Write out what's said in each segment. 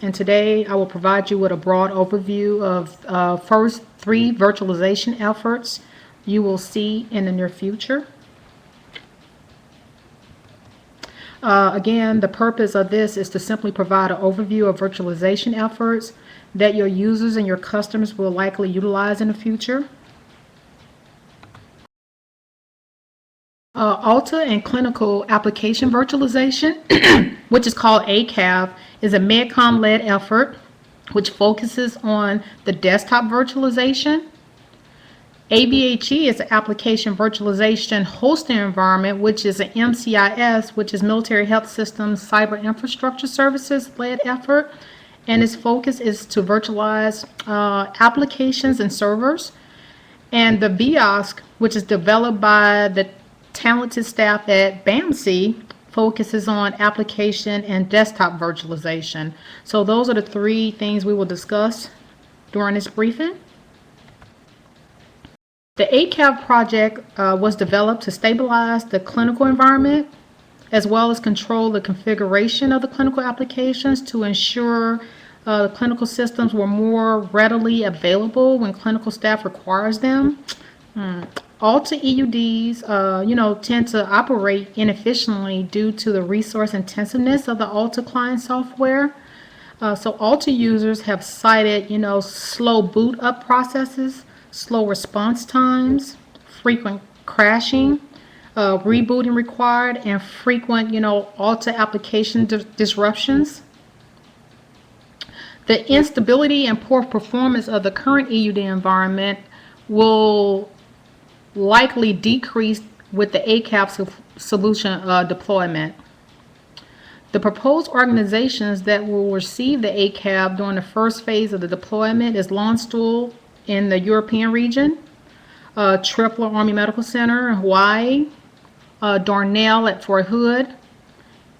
and today I will provide you with a broad overview of first 3 virtualization efforts you will see in the near future. Again, the purpose of this is to simply provide an overview of virtualization efforts that your users and your customers will likely utilize in the future. Alta and Clinical Application Virtualization, which is called ACAV, is a MEDCOM-led effort which focuses on the desktop virtualization. AVHE is an application virtualization hosting environment, which is an MCIS, which is Military Health Systems Cyber Infrastructure Services-led effort, and its focus is to virtualize applications and servers. And the Viosk, which is developed by the talented staff at BAMC, focuses on application and desktop virtualization. So those are the 3 things we will discuss during this briefing. The ACAV project was developed to stabilize the clinical environment as well as control the configuration of the clinical applications to ensure clinical systems were more readily available when clinical staff requires them. Alta EUDs, tend to operate inefficiently due to the resource intensiveness of the Alta client software. So Alta users have cited, slow boot up processes, slow response times, frequent crashing, rebooting required, and frequent, Alta application disruptions. The instability and poor performance of the current EUD environment will likely decrease with the ACAV solution deployment. The proposed organizations that will receive the ACAV during the first phase of the deployment is Landstuhl in the European region, Tripler Army Medical Center in Hawaii, Darnell at Fort Hood,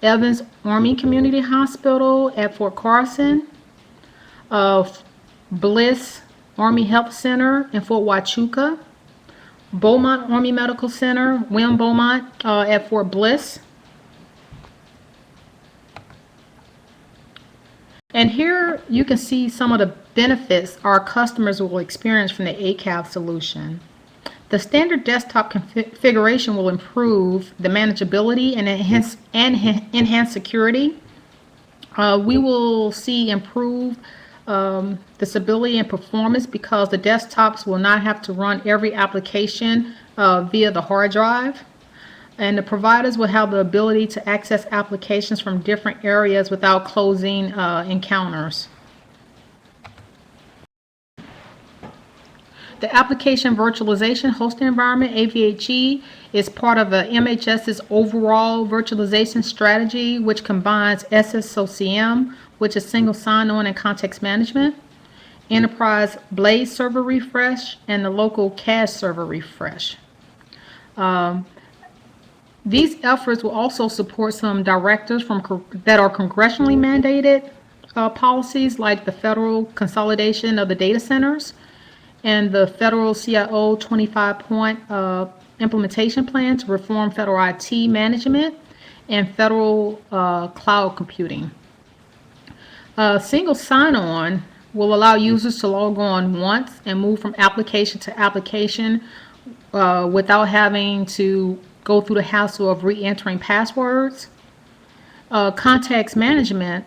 Evans Army Community Hospital at Fort Carson, Bliss Army Health Center in Fort Huachuca, Beaumont Army Medical Center, William Beaumont at Fort Bliss. And here you can see some of the benefits our customers will experience from the ACAV solution. The standard desktop configuration will improve the manageability and enhance security. We will see improved the stability and performance because the desktops will not have to run every application via the hard drive. And the providers will have the ability to access applications from different areas without closing encounters. The Application Virtualization Hosting Environment, AVHE, is part of the MHS's overall virtualization strategy, which combines SSOCM, which is single sign-on and context management, enterprise Blaze server refresh, and the local cache server refresh. These efforts will also support some directives that are congressionally mandated policies, like the federal consolidation of the data centers and the federal CIO 25-point implementation plan to reform federal IT management and federal cloud computing. Single sign-on will allow users to log on once and move from application to application without having to go through the hassle of re-entering passwords. Context management,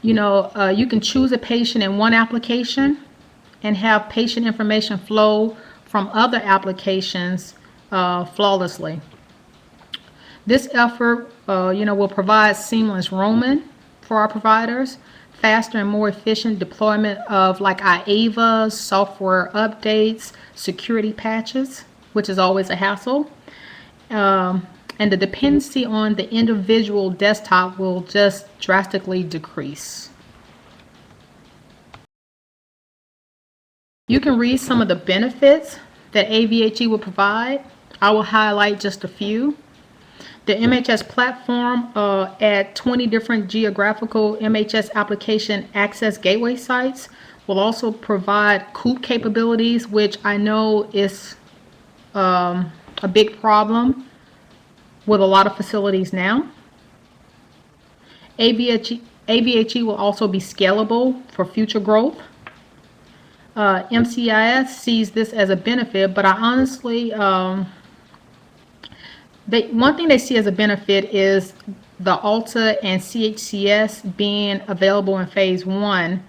you can choose a patient in one application and have patient information flow from other applications flawlessly. This effort, will provide seamless roaming for our providers, faster and more efficient deployment of like AVHE, software updates, security patches, which is always a hassle. And the dependency on the individual desktop will just drastically decrease. You can read some of the benefits that AVHE will provide. I will highlight just a few. The MHS platform at 20 different geographical MHS application access gateway sites will also provide COOP capabilities, which I know is a big problem with a lot of facilities now. AVHE will also be scalable for future growth. MCIS sees this as a benefit, but I honestly, one thing they see as a benefit is the ALTA and CHCS being available in phase one.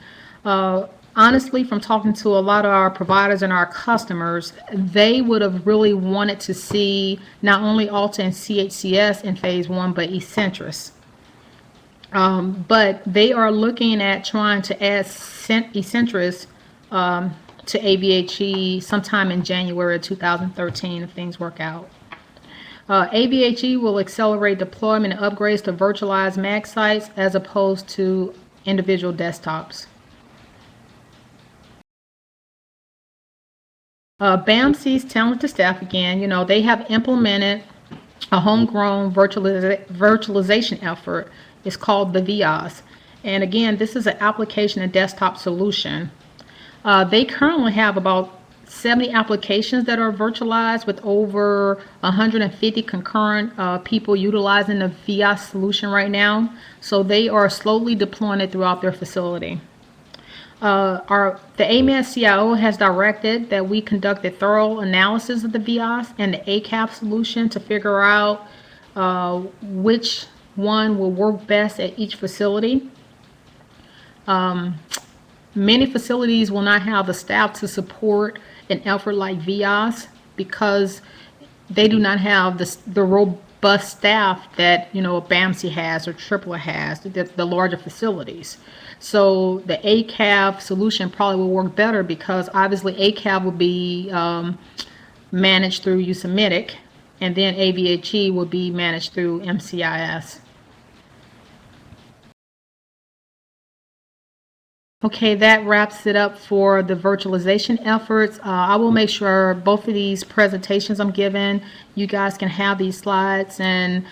Honestly, from talking to a lot of our providers and our customers, they would have really wanted to see not only ALTA and CHCS in phase one, but Ecentris. But they are looking at trying to add Ecentris to AVHE sometime in January of 2013 if things work out. AVHE will accelerate deployment and upgrades to virtualized MAC sites as opposed to individual desktops. BAMC's talented staff, again, they have implemented a homegrown virtualization effort. It's called the Viosk. And again, this is an application and desktop solution. They currently have about 70 applications that are virtualized with over 150 concurrent people utilizing the Viosk solution right now. So they are slowly deploying it throughout their facility. The AMED CIO has directed that we conduct a thorough analysis of the Viosk and the ACAV solution to figure out which one will work best at each facility. Many facilities will not have the staff to support an effort like Viosk because they do not have the robust staff that BAMC has or AAA has, the larger facilities. So the ACAV solution probably will work better because obviously ACAV will be managed through USAMITIC, and then AVHE will be managed through MCIS. Okay, that wraps it up for the virtualization efforts. I will make sure both of these presentations I'm giving, you guys can have these slides. And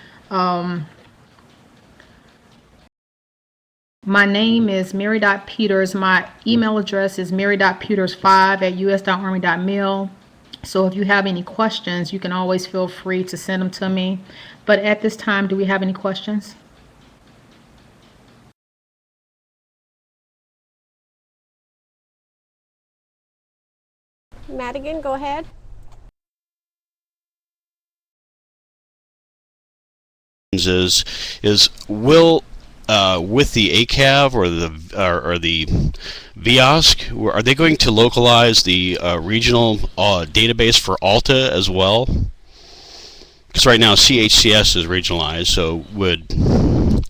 my name is Mary.Peters. My email address is mary.peters5@us.army.mil. So if you have any questions, you can always feel free to send them to me. But at this time, do we have any questions? Madigan, go ahead. Is will with the ACAV or the Viosk, are they going to localize the regional database for ALTA as well? Because right now CHCS is regionalized, so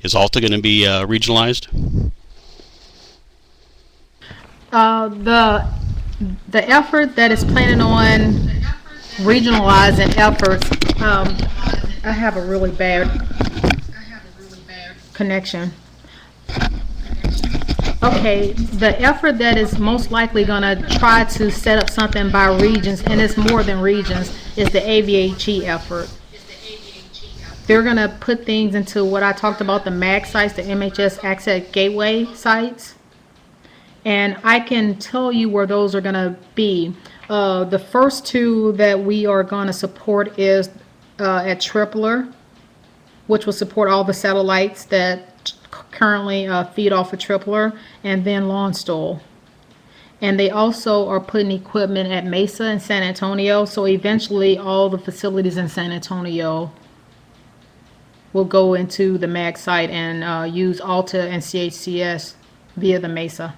is ALTA going to be regionalized? The effort that is planning on regionalizing efforts, I have a really bad connection. Okay, the effort that is most likely going to try to set up something by regions, and it's more than regions, is the AVHE effort. They're going to put things into what I talked about, the MAG sites, the MHS Access Gateway sites. And I can tell you where those are going to be. The first two that we are going to support is at Tripler, which will support all the satellites that currently feed off of Tripler, and then Lawnstool. And they also are putting equipment at Mesa and San Antonio, so eventually all the facilities in San Antonio will go into the MAG site and use ALTA and CHCS via the Mesa.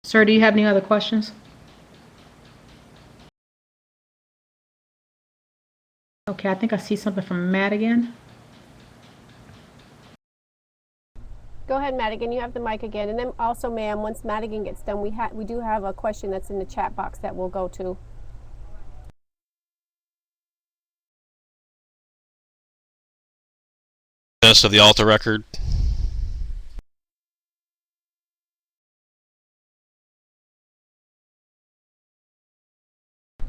Sir, do you have any other questions? Okay, I think I see something from Madigan. Go ahead, Madigan. You have the mic again. And then also, ma'am, once Madigan gets done, we do have a question that's in the chat box that we'll go to. Best of the ALTA record.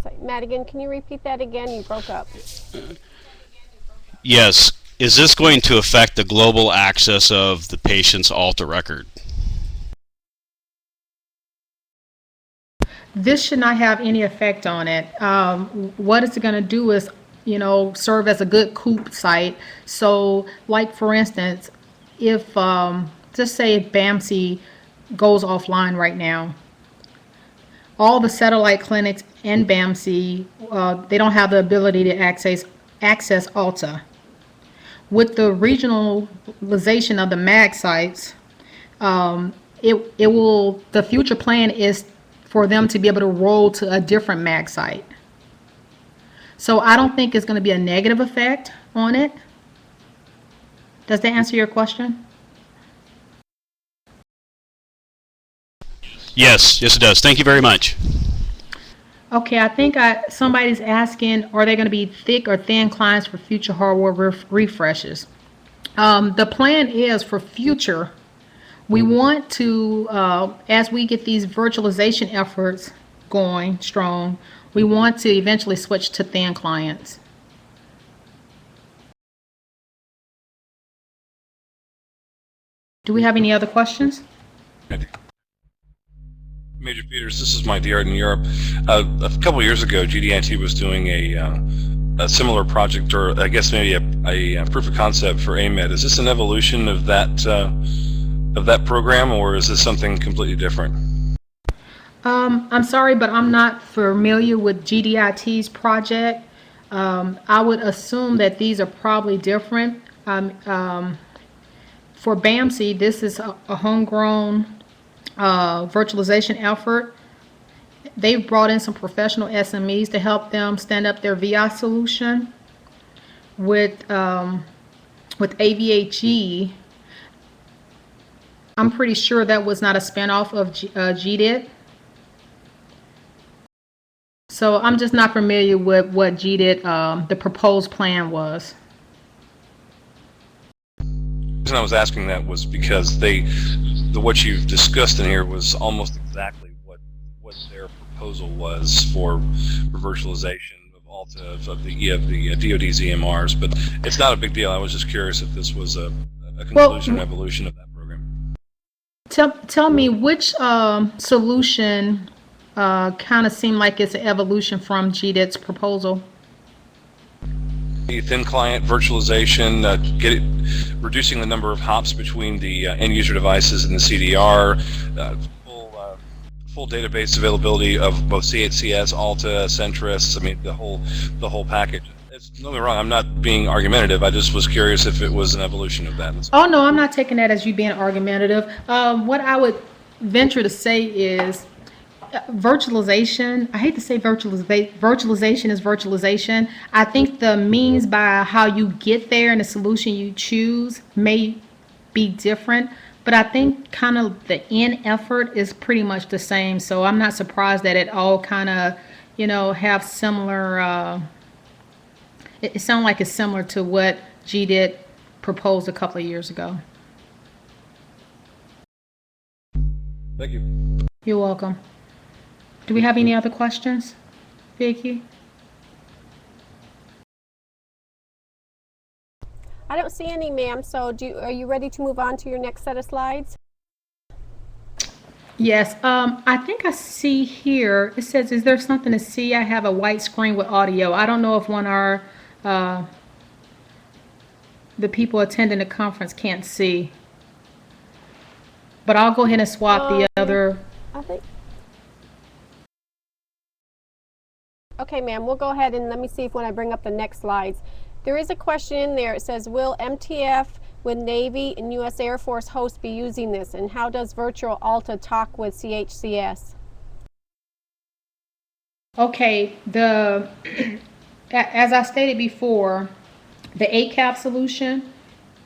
Sorry, Madigan, can you repeat that again? You broke up. Yes. Is this going to affect the global access of the patient's ALTA record? This should not have any effect on it. What it's going to do is, serve as a good COOP site. So, like for instance, if just say BAMC goes offline right now, all the satellite clinics in BAMC, they don't have the ability to access Alta. With the regionalization of the MAG sites, the future plan is for them to be able to roll to a different MAG site. So I don't think it's going to be a negative effect on it. Does that answer your question? Yes, it does. Thank you very much. Okay, I think somebody's asking, are there going to be thick or thin clients for future hardware refreshes? The plan is for future, we want to, as we get these virtualization efforts going strong, we want to eventually switch to thin clients. Do we have any other questions? Major Peters, this is Mike Diard in Europe. A couple years ago, GDIT was doing a similar project, or I guess maybe a proof of concept for AMED. Is this an evolution of that program, or is this something completely different? I'm sorry, but I'm not familiar with GDIT's project. I would assume that these are probably different. For BAMC, this is a homegrown virtualization effort. They've brought in some professional SMEs to help them stand up their Viosk solution. With AVHE, I'm pretty sure that was not a spinoff of GDIT. So I'm just not familiar with what GDIT, the proposed plan was. The reason I was asking that was because what you've discussed in here was almost exactly what their proposal was for virtualization of Alta, of the DoD's EMRs, but it's not a big deal. I was just curious if this was a conclusion, evolution of that program. Tell me which solution kind of seemed like it's an evolution from GDIT's proposal. The thin client virtualization, reducing the number of hops between the end user devices and the CDR, full database availability of both CHCS, Alta, Centris. I mean, the whole package. Don't get me wrong, I'm not being argumentative. I just was curious if it was an evolution of that. Oh no, I'm not taking that as you being argumentative. What I would venture to say is virtualization. I hate to say virtualization is virtualization. I think the means by how you get there and the solution you choose may be different, but I think kind of the end effort is pretty much the same. So I'm not surprised that it all kind of, have similar. It sounds like it's similar to what GDIT proposed a couple of years ago. Thank you. You're welcome. Do we have any other questions, Vicky? I don't see any, ma'am. So are you ready to move on to your next set of slides? Yes. I think I see here, it says, is there something to see? I have a white screen with audio. I don't know if the people attending the conference can't see. But I'll go ahead and swap the other. I think. Okay, ma'am, we'll go ahead and let me see if when I bring up the next slides. There is a question in there. It says, will MTF with Navy and U.S. Air Force hosts be using this? And how does Virtual Alta talk with CHCS? Okay, as I stated before, the ACAV solution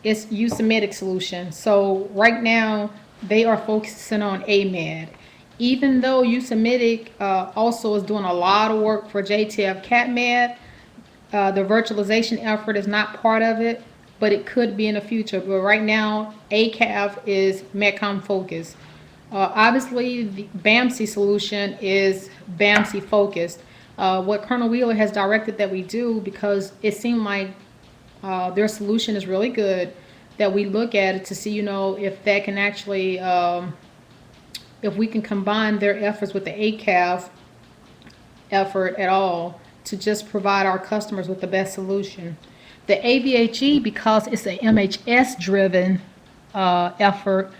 is USemitic solution. So right now, they are focusing on AMED. Even though USemitic also is doing a lot of work for JTF CatMed, the virtualization effort is not part of it, but it could be in the future. But right now, ACAV is MEDCOM focused. Obviously, the BAMC solution is BAMC focused. What Colonel Wheeler has directed that we do, because it seemed like their solution is really good, that we look at it to see, if that can actually if we can combine their efforts with the ACAV effort at all to just provide our customers with the best solution. The AVHE, because it's an MHS driven effort,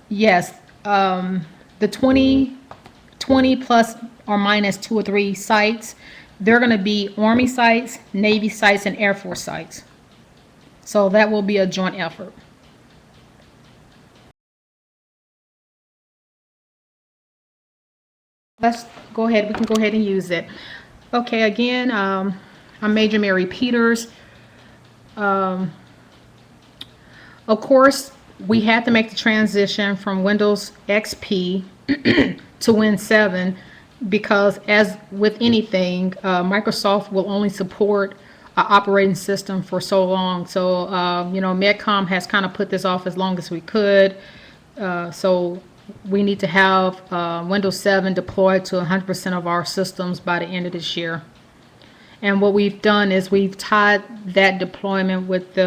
yes, the 20 plus or minus 2 or 3 sites, they're going to be Army sites, Navy sites, and Air Force sites. So that will be a joint effort. Let's go ahead. We can go ahead and use it. Okay, again, I'm Major Mary Peters. Of course, we had to make the transition from Windows XP to Win 7 because, as with anything, Microsoft will only support an operating system for so long. So, you know, MEDCOM has kind of put this off as long as we could. So we need to have Windows 7 deployed to 100% of our systems by the end of this year. And what we've done is we've tied that deployment with the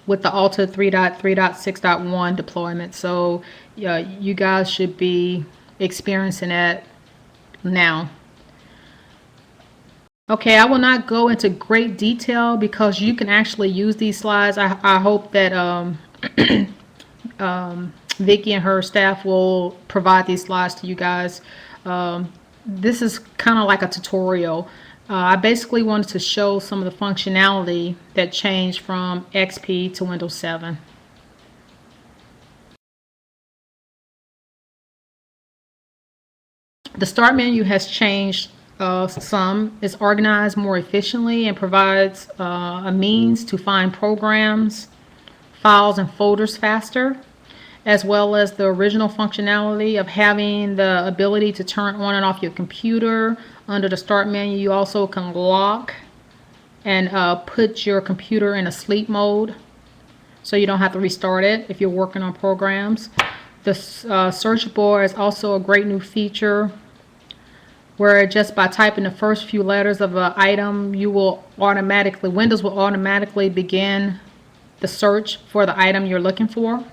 Alta 3.3.6.1 deployment. So you guys should be experiencing that now. Okay, I will not go into great detail because you can actually use these slides. I hope that Vicki and her staff will provide these slides to you guys. This is kind of like a tutorial. I basically wanted to show some of the functionality that changed from XP to Windows 7. The Start menu has changed some. It's organized more efficiently and provides a means to find programs, files, and folders faster, as well as the original functionality of having the ability to turn on and off your computer. Under the Start menu, you also can lock and put your computer in a sleep mode so you don't have to restart it if you're working on programs. The search bar is also a great new feature where just by typing the first few letters of an item, Windows will automatically begin the search for the item you're looking for.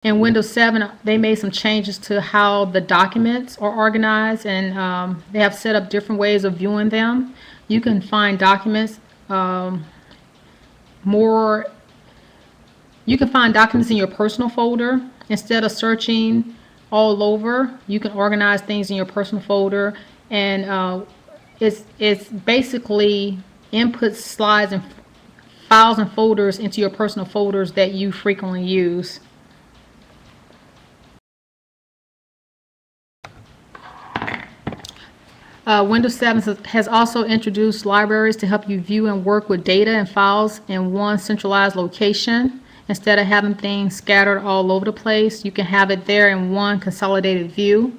In Windows 7, they made some changes to how the documents are organized, and they have set up different ways of viewing them. You can find documents you can find documents in your personal folder. Instead of searching all over, you can organize things in your personal folder, and it's basically input slides and files and folders into your personal folders that you frequently use. Windows 7 has also introduced libraries to help you view and work with data and files in one centralized location. Instead of having things scattered all over the place, you can have it there in one consolidated view.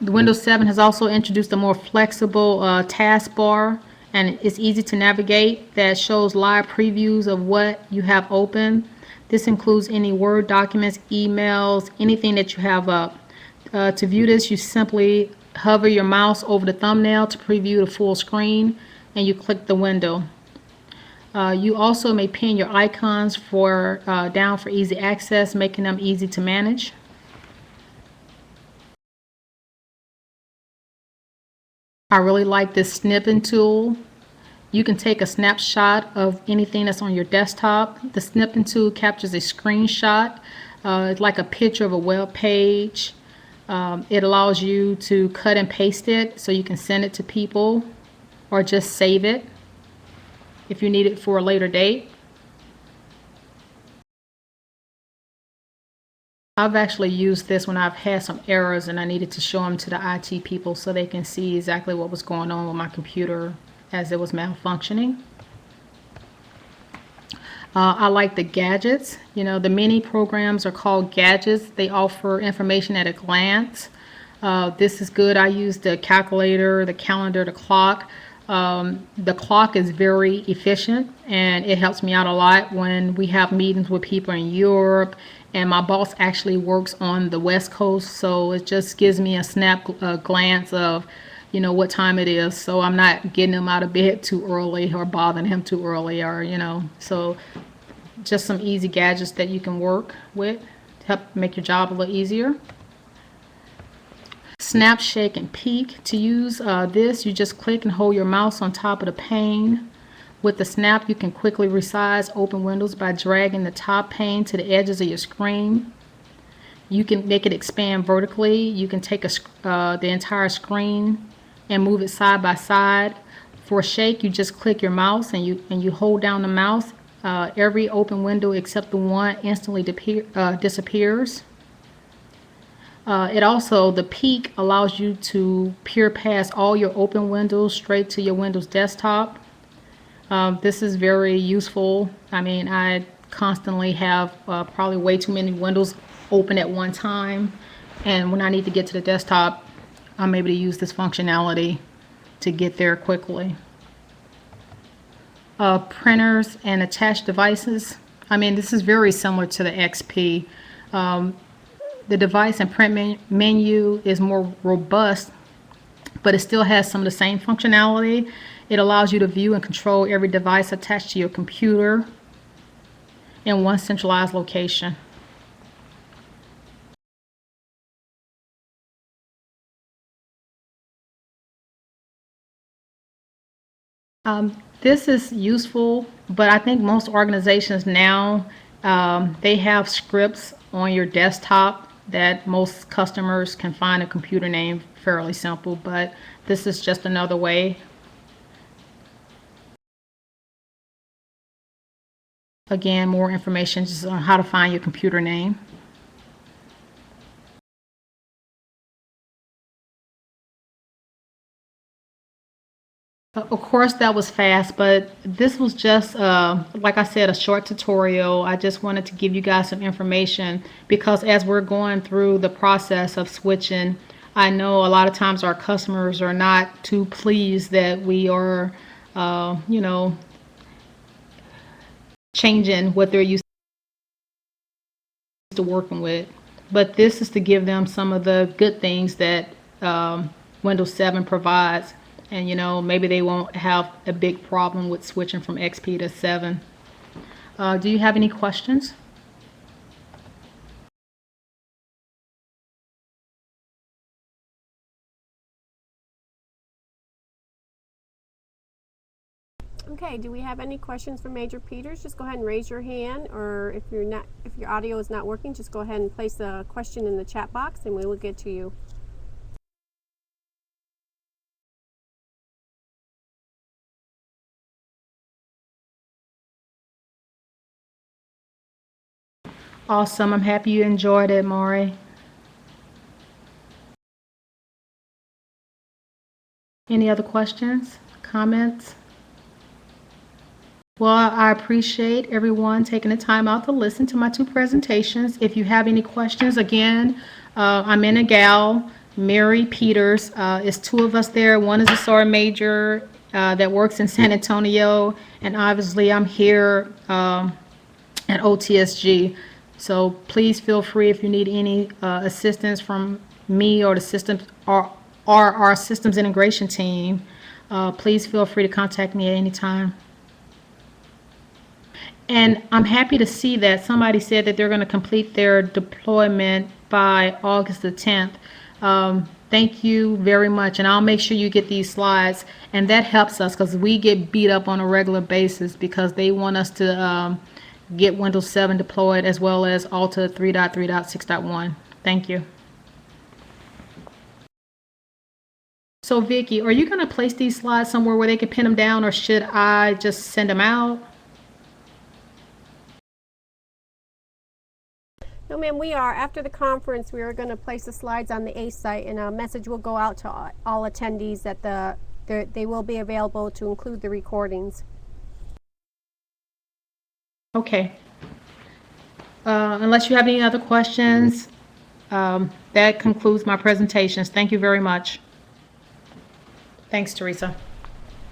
The Windows 7 has also introduced a more flexible taskbar, and it's easy to navigate, that shows live previews of what you have open. This includes any Word documents, emails, anything that you have up. To view this, you simply hover your mouse over the thumbnail to preview the full screen, and you click the window. You also may pin your icons down for easy access, making them easy to manage. I really like this Snipping Tool. You can take a snapshot of anything that's on your desktop. The Snipping Tool captures a screenshot. It's like a picture of a web page. It allows you to cut and paste it so you can send it to people or just save it if you need it for a later date. I've actually used this when I've had some errors and I needed to show them to the IT people so they can see exactly what was going on with my computer as it was malfunctioning. I like the gadgets. You know, the mini programs are called gadgets. They offer information at a glance. This is good. I use the calculator, the calendar, the clock. The clock is very efficient and it helps me out a lot when we have meetings with people in Europe, and my boss actually works on the West Coast, so it just gives me a snap glance of, what time it is. So I'm not getting him out of bed too early or bothering him too early, or, so just some easy gadgets that you can work with to help make your job a little easier. Snap, shake, and peek. To use this, you just click and hold your mouse on top of the pane. With the snap, you can quickly resize open windows by dragging the top pane to the edges of your screen. You can make it expand vertically. You can take the entire screen and move it side by side. For shake, you just click your mouse and you hold down the mouse. Every open window except the one instantly disappears. The peek allows you to peer past all your open windows straight to your Windows desktop. This is very useful. I mean, I constantly have probably way too many windows open at one time, and when I need to get to the desktop, I'm able to use this functionality to get there quickly. Printers and attached devices. I mean, this is very similar to the XP. The device and print menu is more robust, but it still has some of the same functionality. It allows you to view and control every device attached to your computer in one centralized location. This is useful, but I think most organizations now, they have scripts on your desktop that most customers can find a computer name fairly simple, but this is just another way. Again, more information just on how to find your computer name. Of course, that was fast, but this was just, like I said, a short tutorial. I just wanted to give you guys some information because as we're going through the process of switching, I know a lot of times our customers are not too pleased that we are, changing what they're used to working with. But this is to give them some of the good things that Windows 7 provides. And maybe they won't have a big problem with switching from XP to 7. Do you have any questions? Okay, do we have any questions for Major Peters? Just go ahead and raise your hand, or if your audio is not working, just go ahead and place a question in the chat box and we will get to you. Awesome. I'm happy you enjoyed it, Maury. Any other questions, comments? Well, I appreciate everyone taking the time out to listen to my 2 presentations. If you have any questions, again, I'm in a gal, Mary Peters. It's 2 of us there. One is a sergeant major that works in San Antonio, and obviously I'm here at OTSG. So please feel free if you need any assistance from me or the systems or our systems integration team. Please feel free to contact me at any time. And I'm happy to see that somebody said that they're going to complete their deployment by August the 10th. Thank you very much. And I'll make sure you get these slides. And that helps us because we get beat up on a regular basis because they want us to get Windows 7 deployed as well as Alta 3.3.6.1. Thank you. So Vicki, are you going to place these slides somewhere where they can pin them down, or should I just send them out? No, ma'am, we are. After the conference, we are going to place the slides on the ACE site, and a message will go out to all attendees that they will be available to include the recordings. Okay. Unless you have any other questions, that concludes my presentations. Thank you very much. Thanks, Teresa.